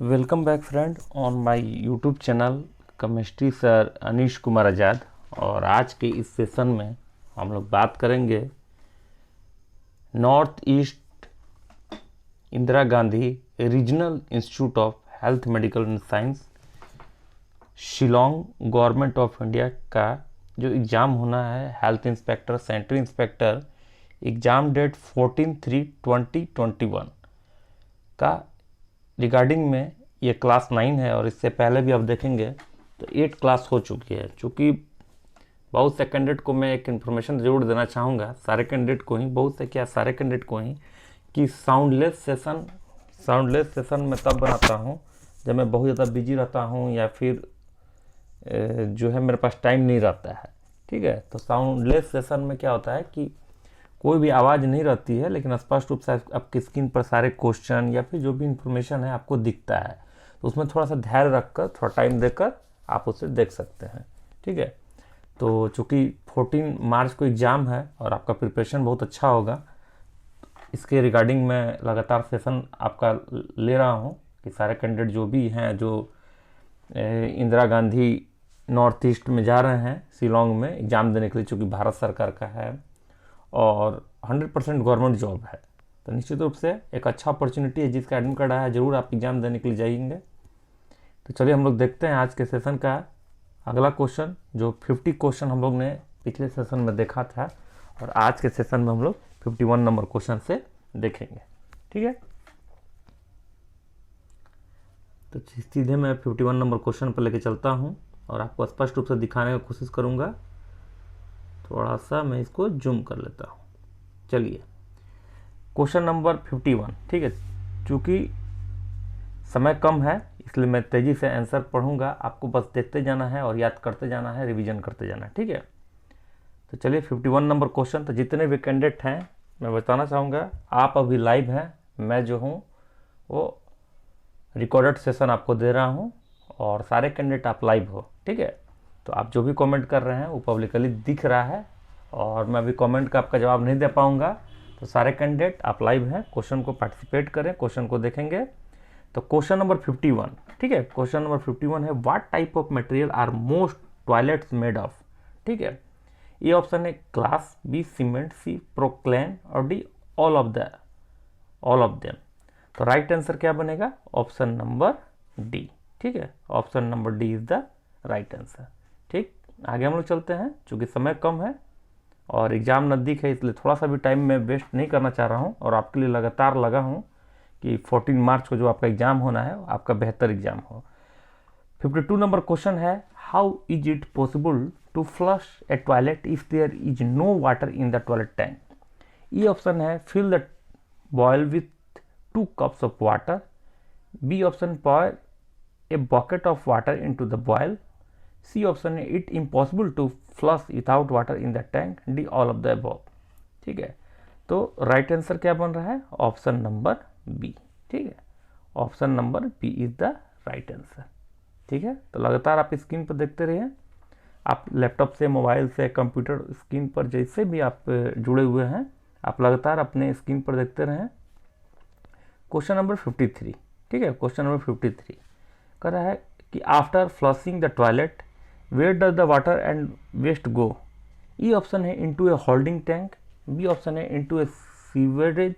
Welcome back friend on my YouTube channel chemistry sir Anish Kumar Azad. और आज के इस सेशन में हम लोग बात करेंगे north east Indira Gandhi regional institute of health medical and science Shillong government of India का जो एग्ज़ाम होना है health inspector central inspector exam date 14/3/2021 का रिगार्डिंग में ये क्लास 9 है। और इससे पहले भी आप देखेंगे तो 8 क्लास हो चुकी है। चूँकि बहुत से कैंडिडेट को मैं एक इन्फॉर्मेशन ज़रूर देना चाहूँगा, सारे कैंडिडेट को ही, बहुत से क्या सारे कैंडिडेट को ही, कि साउंडलेस सेशन मैं तब बनाता हूँ जब मैं बहुत ज़्यादा बिजी रहता हूँ या फिर जो है मेरे पास टाइम नहीं रहता है। ठीक है, तो साउंडलेस सेशन में क्या होता है कि कोई भी आवाज़ नहीं रहती है, लेकिन स्पष्ट रूप से आपकी स्क्रीन पर सारे क्वेश्चन या फिर जो भी इंफॉर्मेशन है आपको दिखता है। तो उसमें थोड़ा सा धैर्य रखकर, थोड़ा टाइम देकर आप उसे देख सकते हैं। ठीक है, तो चूँकि 14 मार्च को एग्ज़ाम है और आपका प्रिपरेशन बहुत अच्छा होगा, इसके रिगार्डिंग मैं लगातार सेशन आपका ले रहा हूँ कि सारे कैंडिडेट जो भी हैं, जो इंदिरा गांधी नॉर्थ ईस्ट में जा रहे हैं शिलोंग में एग्ज़ाम देने के लिए, चूँकि भारत सरकार का है और 100% गवर्नमेंट जॉब है, तो निश्चित रूप से एक अच्छा अपॉर्चुनिटी है। जिसका एडमिट कार्ड आया है ज़रूर आप एग्ज़ाम देने के लिए जाएंगे। तो चलिए हम लोग देखते हैं आज के सेशन का अगला क्वेश्चन। जो 50 क्वेश्चन हम लोग ने पिछले सेशन में देखा था, और आज के सेशन में हम लोग 51 नंबर क्वेश्चन से देखेंगे। ठीक है, तो सीधे मैं 51 नंबर क्वेश्चन पर लेके चलता हूँ और आपको स्पष्ट रूप से दिखाने की कोशिश करूँगा। थोड़ा सा मैं इसको जूम कर लेता हूँ। चलिए, क्वेश्चन नंबर 51। ठीक है, चूँकि समय कम है इसलिए मैं तेज़ी से आंसर पढ़ूंगा, आपको बस देखते जाना है और याद करते जाना है, रिवीजन करते जाना है। ठीक है, तो चलिए 51 नंबर क्वेश्चन। तो जितने भी कैंडिडेट हैं मैं बताना चाहूँगा, आप अभी लाइव हैं, मैं जो हूँ वो रिकॉर्डेड सेशन आपको दे रहा हूँ और सारे कैंडिडेट आप लाइव हो। ठीक है, तो आप जो भी कमेंट कर रहे हैं वो पब्लिकली दिख रहा है और मैं अभी कमेंट का आपका जवाब नहीं दे पाऊंगा। तो सारे कैंडिडेट आप लाइव हैं, क्वेश्चन को पार्टिसिपेट करें, क्वेश्चन को देखेंगे। तो क्वेश्चन नंबर 51, ठीक है, क्वेश्चन नंबर 51 है, what type of material are most toilets made of. ठीक है, ये ऑप्शन है glass, B cement, C porcelain और डी ऑल ऑफ देम। तो राइट आंसर क्या बनेगा? Option number D. ठीक है, option number D is the right answer. ठीक, आगे हम लोग चलते हैं। चूँकि समय कम है और एग्ज़ाम नज़दीक है, इसलिए थोड़ा सा भी टाइम मैं वेस्ट नहीं करना चाह रहा हूँ और आपके लिए लगातार लगा हूँ कि 14 मार्च को जो आपका एग्ज़ाम होना है आपका बेहतर एग्ज़ाम हो। 52 नंबर क्वेश्चन है, how is it possible to flush a toilet if there is no water in the toilet tank. A option है, fill the bowl with 2 cups of water, B option, pour a bucket of water into the boil, C option है, it impossible to flush without water in the tank, D all of the above. ठीक है, तो right answer क्या बन रहा है? Option number B. ठीक है, option number B is the right answer. ठीक है, तो लगातार आप स्क्रीन पर देखते रहिए, आप लैपटॉप से, मोबाइल से, कंप्यूटर स्क्रीन पर जैसे भी आप जुड़े हुए हैं, आप लगातार अपने स्क्रीन पर देखते रहें। Question number 53। ठीक है, क्वेश्चन नंबर 53 कर रहा है कि after flushing the toilet where does the water and waste go. A option है, into a holding tank, B option है, इनटू ए सीवरेज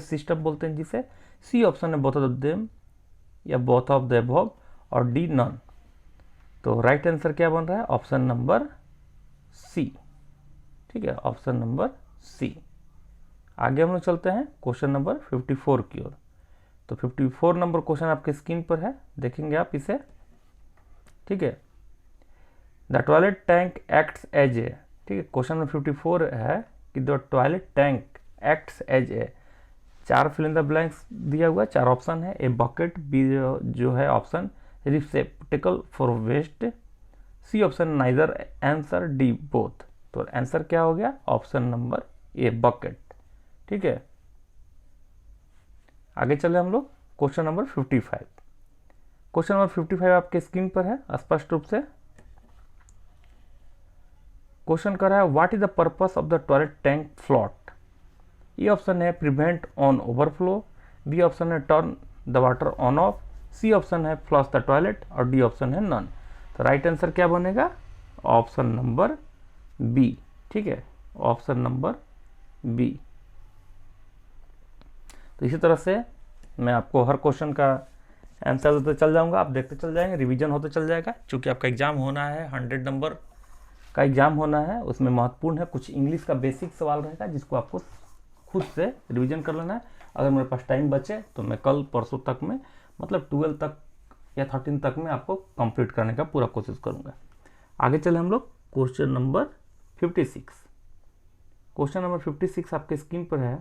सिस्टम बोलते हैं जिसे, सी ऑप्शन है, बोथ ऑफ देम या बोथ ऑफ द अबव, और D none. तो right answer क्या बन रहा है? Option number C. ठीक है, ऑप्शन नंबर सी। आगे हम लोग चलते हैं क्वेश्चन नंबर 54 की ओर। तो 54 नंबर क्वेश्चन आपके स्क्रीन पर है, देखेंगे आप इसे। ठीक है, the toilet tank acts as a. ठीक है, क्वेश्चन नंबर 54 है कि the toilet tank acts as a, 4 fill in the blanks दिया हुआ, 4 ऑप्शन है, ए बकेट, बी जो है option receptacle for waste, C option neither answer, D both. तो आंसर क्या हो गया? Option number A bucket. ठीक है, आगे चले हम लोग क्वेश्चन नंबर 55। क्वेश्चन नंबर 55 आपके स्क्रीन पर है स्पष्ट रूप से। क्वेश्चन कर रहा है, what is the purpose of the toilet tank float. A option है, prevent on overflow, B option है, turn the water on off, C option है फ्लश द टॉयलेट और डी ऑप्शन है नन। तो राइट आंसर क्या बनेगा? Option number B. ठीक है, ऑप्शन नंबर बी। तो इसी तरह से मैं आपको हर क्वेश्चन का आंसर देते चल जाऊंगा, आप देखते चल जाएंगे, रिवीजन होते चल जाएगा। चूंकि आपका एग्जाम होना है 100 नंबर का एग्जाम होना है, उसमें महत्वपूर्ण है कुछ इंग्लिश का बेसिक सवाल रहेगा जिसको आपको खुद से रिवीजन कर लेना है। अगर मेरे पास टाइम बचे तो मैं कल परसों तक में, मतलब 12 तक या 13 तक में आपको कंप्लीट करने का पूरा कोशिश करूंगा। आगे चले हम लोग क्वेश्चन नंबर 56। क्वेश्चन नंबर 56 आपके स्क्रीन पर है।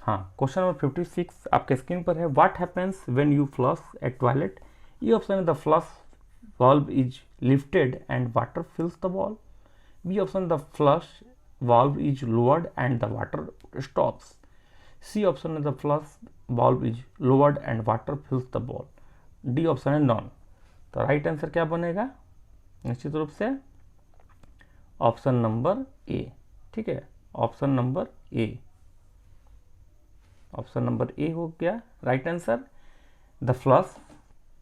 हाँ, क्वेश्चन नंबर 56 आपके स्क्रीन पर है। What happens when you flush a toilet? A option है the flush valve is lifted and water fills the valve. B option the flush valve is lowered and the water stops. C option है the flush valve is lowered and water fills the valve. D option है none. तो right answer क्या बनेगा? निश्चित रूप से option number ए। ठीक है, ऑप्शन नंबर ए, ऑप्शन नंबर ए हो गया right answer. The flush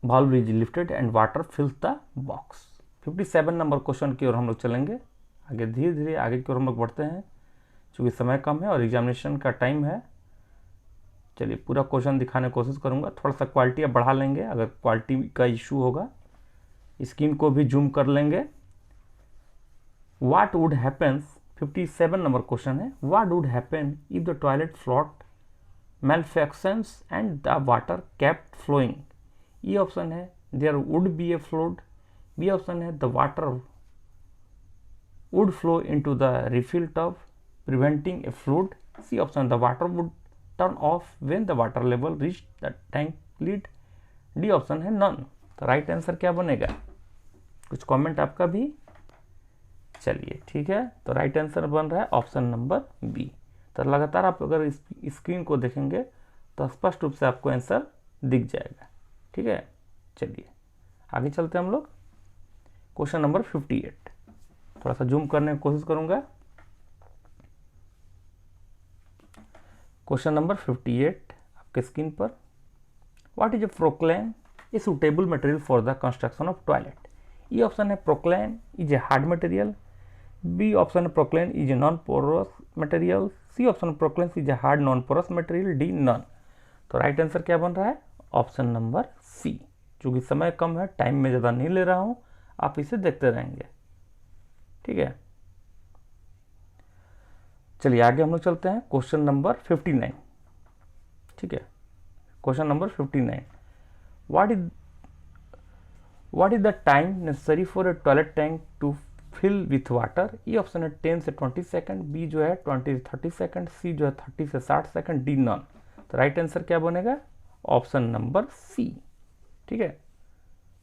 valve is lifted and water fills the box। 57 number question की ओर हम लोग चलेंगे। आगे धीरे धीरे आगे की ओर हम लोग बढ़ते हैं, क्योंकि समय कम है और एग्जामिनेशन का टाइम है। चलिए पूरा क्वेश्चन दिखाने की कोशिश करूंगा। थोड़ा सा क्वालिटी अब बढ़ा लेंगे, अगर क्वालिटी का इशू होगा स्क्रीन को भी जूम कर लेंगे। What would happens, 57 number question है। What would happen if the toilet float malfunctions and the water kept flowing? E option है there would be a flood. B option है the water would flow into the refill tub preventing a flood. C option the water would turn off when the water level reach the tank lid. D option है none. तो right answer क्या बनेगा? कुछ comment आपका भी। चलिए ठीक है, तो राइट आंसर बन रहा है ऑप्शन नंबर बी। तो लगातार आप अगर इस स्क्रीन को देखेंगे तो स्पष्ट रूप से आपको आंसर दिख जाएगा। ठीक है, चलिए आगे चलते हैं हम लोग। क्वेश्चन नंबर 58 थोड़ा सा जूम करने की कोशिश करूंगा। क्वेश्चन नंबर 58 आपके स्क्रीन पर। What is a porcelain a suitable material for the construction of toilet? A option है porcelain is a hard material. B option है porcelain is a non porous material. C option porcelain is a hard non porous material. D none. तो right answer क्या बन रहा है? Option number C. क्योंकि समय कम है, टाइम में ज़्यादा नहीं ले रहा हूं, आप इसे देखते रहेंगे। ठीक है, चलिए आगे हम लोग चलते हैं। Question number 59। ठीक है, question number 59। What is the time necessary for a toilet tank to fill with water? ये ऑप्शन है 10 से 20 सेकंड। बी जो है 20 से 30 सेकंड। सी जो है 30 से 60 सेकंड। D none. तो राइट आंसर क्या बनेगा? Option number C. ठीक है,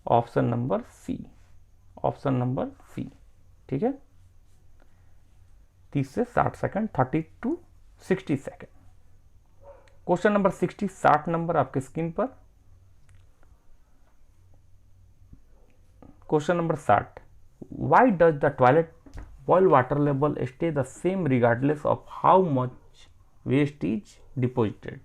option number C, option number C. ठीक है, 30 से 60 second, 30 to 60 second. Question number 60 number आपके स्क्रीन पर। Question number 60। Why does the toilet bowl water level stay the same regardless of how much waste is deposited?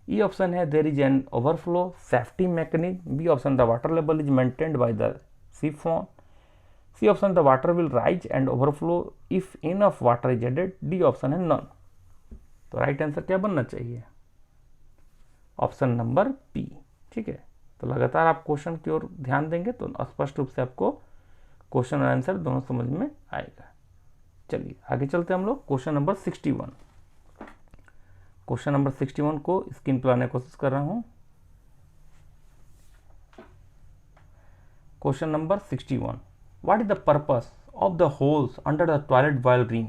E option है there is an overflow safety mechanism. B option the water level is maintained by the siphon. C option the water will rise and overflow if enough water is added. D option है none. तो right answer क्या बनना चाहिए? Option number B. ठीक है, तो लगातार आप क्वेश्चन की ओर ध्यान देंगे तो स्पष्ट रूप से आपको क्वेश्चन और आंसर दोनों समझ में आएगा। चलिए आगे चलते हैं हम लोग। Question number 61। क्वेश्चन नंबर 61 को स्क्रीन पर लाने की कोशिश कर रहा हूं। Question number 61। What is the purpose of the holes under the toilet while rim?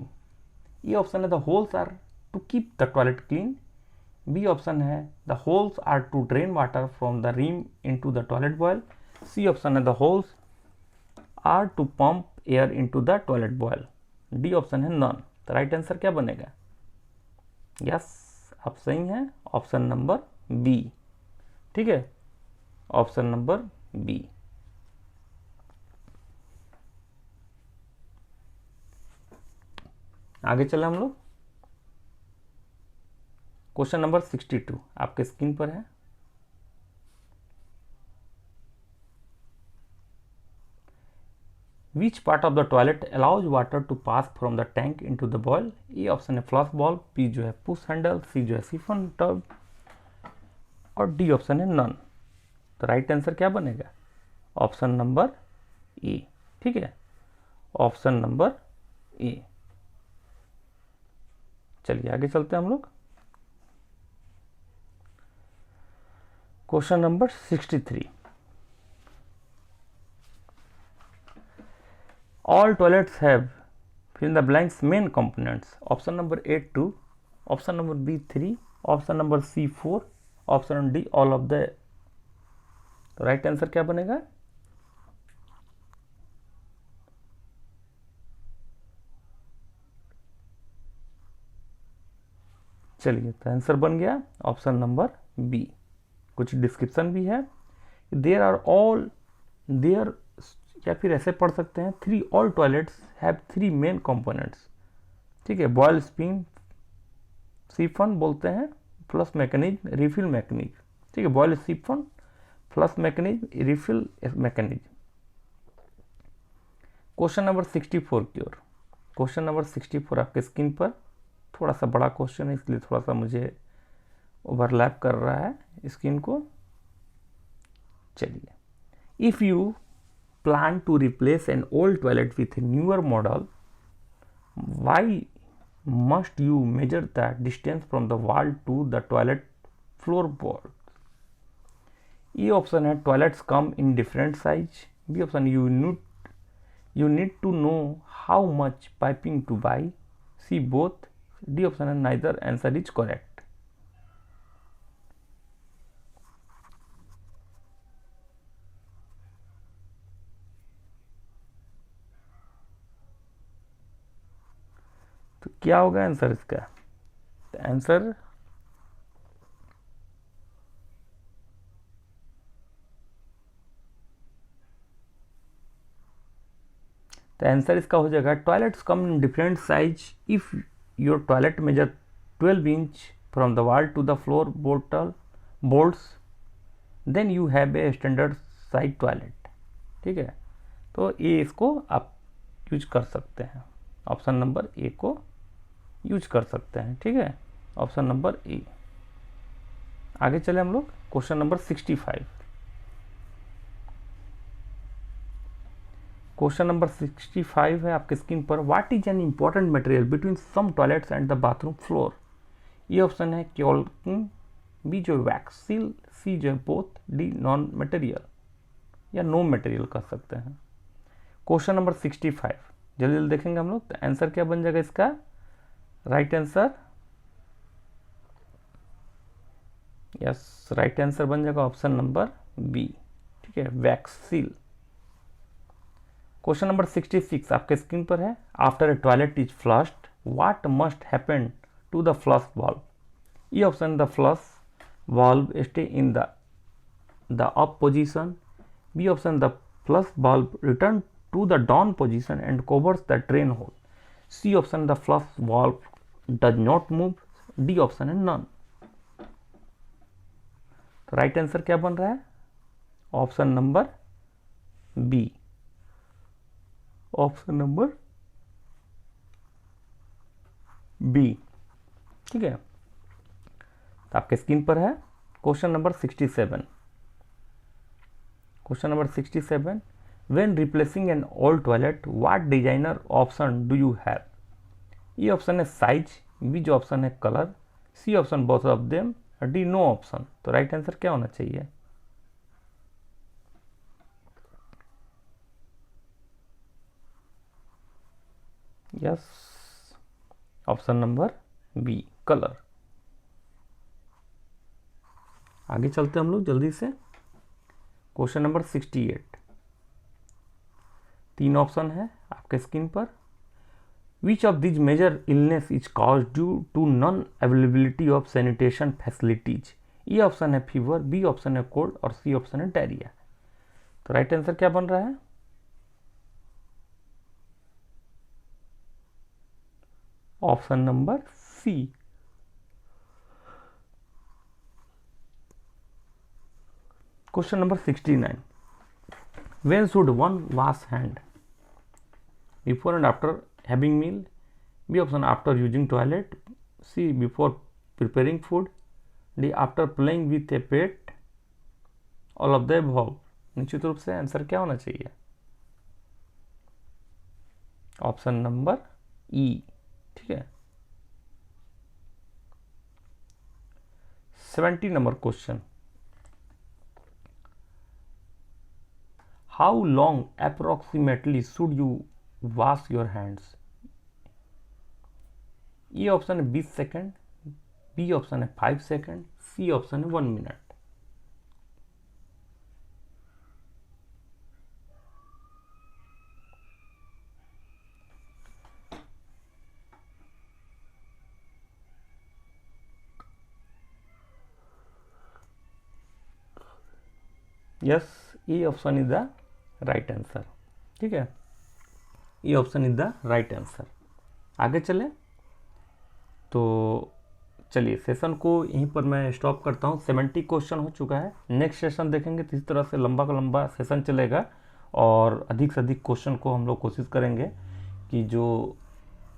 A option है the holes are to keep the toilet clean. B option है the holes are to drain water from the rim into the toilet bowl. C option है the holes are to pump air into the toilet bowl. D option है none. तो right answer क्या बनेगा? Yes, आप सही हैं, option number B. ठीक है, ऑप्शन नंबर बी। आगे चले हम लोग। क्वेश्चन नंबर 62 आपके स्क्रीन पर है। Which part of the toilet allows water to pass from the tank into the bowl? A option है फ्लश बॉल, बी जो है पुश हैंडल, सी जो है सिफन टब और डी ऑप्शन है नन। तो राइट आंसर क्या बनेगा? ऑप्शन नंबर ए। ठीक है, ऑप्शन नंबर ए। चलिए आगे चलते हैं हम लोग। Question number 63। All toilets have fill in the blanks main components. Option number A 2, option number B 3, option number C 4, option D all of the। तो राइट आंसर क्या बनेगा? चलिए, तो आंसर बन गया ऑप्शन नंबर बी। कुछ description भी है, देयर आर ऑल देयर, या फिर ऐसे पढ़ सकते हैं three all toilets have three main components. ठीक है, बॉयल स्पिन सिफन बोलते हैं, फ्लश मैकेनिज्म, रिफिल मैकेनिज्म। ठीक है, boil siphon, flush mechanism, refill mechanism. Question number 64 की ओर। क्वेश्चन नंबर 64 आपके स्क्रीन पर। थोड़ा सा बड़ा क्वेश्चन है, इसलिए थोड़ा सा मुझे ओवरलैप कर रहा है स्क्रीन को। चलिए, if you plan to replace an old toilet with a newer model, why must you measure the distance from the wall to the toilet floorboard? E option है toilets come in different size. B option you need to know how much piping to buy. C both. D option है neither answer is correct. तो क्या होगा answer इसका? Answer इसका हो जाएगा toilets come in different size if your toilet measure 12 inch from the wall to the floor bolts then you have a standard size toilet. ठीक है, तो ये इसको आप यूज कर सकते हैं, ऑप्शन नंबर ए को यूज कर सकते हैं। ठीक है, ऑप्शन नंबर ए। आगे चले हम लोग क्वेश्चन नंबर 65। क्वेश्चन नंबर 65 है आपके स्क्रीन पर। What is an important material between some toilets and the bathroom floor? ये ऑप्शन है कैल्किंग, बी जो वैक्स सील, सी जो है बोथ, डी नॉन मटेरियल या नो मटेरियल कर सकते हैं। क्वेश्चन नंबर 65 जल्दी जल्दी देखेंगे हम लोग। तो आंसर क्या बन जाएगा इसका? Right answer, yes, right answer बन जाएगा ऑप्शन नंबर बी। ठीक है, वैक्स सील। क्वेश्चन नंबर 66 आपके स्क्रीन पर है। After a toilet is flushed what must happen to the flush valve? A option the flush valve stay in the up position, B option the flush valve return to the down position and covers the drain hole, C option the flush valve does not move, D option है none. तो right answer क्या बन रहा है? Option number B, option number B. ठीक है, तो आपके स्क्रीन पर है question number 67। Question number 67, when replacing an old toilet what designer option do you have? ये ऑप्शन है साइज, बी जो ऑप्शन है colour, C option both of them, D no option. तो राइट आंसर क्या होना चाहिए? Yes, option number B colour. आगे चलते हम लोग जल्दी से। क्वेश्चन नंबर 68, तीन ऑप्शन है आपके स्क्रीन पर। Which of these major illness is cause due to non availability of sanitation facilities? ये ऑप्शन है फीवर, बी ऑप्शन है कोल्ड और सी ऑप्शन है डायरिया। तो राइट आंसर क्या बन रहा है? Option number C, question number 69, when should one wash hand? Before and after having meal, B option after using toilet, C before preparing food, D after playing with a pet, all of the above। निश्चित रूप से answer क्या होना चाहिए? Option number ई। ठीक है। 70 number question, how long approximately should you wash your hands? ये option है 20 सेकेंड, बी ऑप्शन है 5 सेकेंड, सी ऑप्शन है 1 मिनट। यस, ये option is the right answer. ठीक है, ये option is the right answer. आगे चले तो चलिए सेशन को यहीं पर मैं स्टॉप करता हूँ। 70 क्वेश्चन हो चुका है। नेक्स्ट सेशन देखेंगे तो इस तरह से लंबा का लंबा सेशन चलेगा और अधिक से अधिक क्वेश्चन को हम लोग कोशिश करेंगे कि जो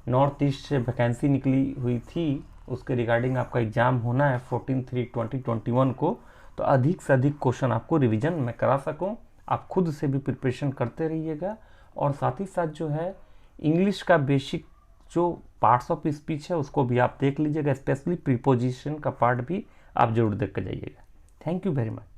नॉर्थ ईस्ट से वैकेंसी निकली हुई थी उसके रिगार्डिंग आपका एग्ज़ाम होना है 14/3/2021 को, तो अधिक से अधिक क्वेश्चन आपको रिवीजन मैं करा सकूं। आप खुद से भी प्रिपरेशन करते रहिएगा और साथ ही साथ जो है इंग्लिश का बेसिक जो पार्ट्स ऑफ स्पीच है उसको भी आप देख लीजिएगा, स्पेशली प्रीपोजिशन का पार्ट भी आप जरूर देख के जाइएगा। Thank you very much.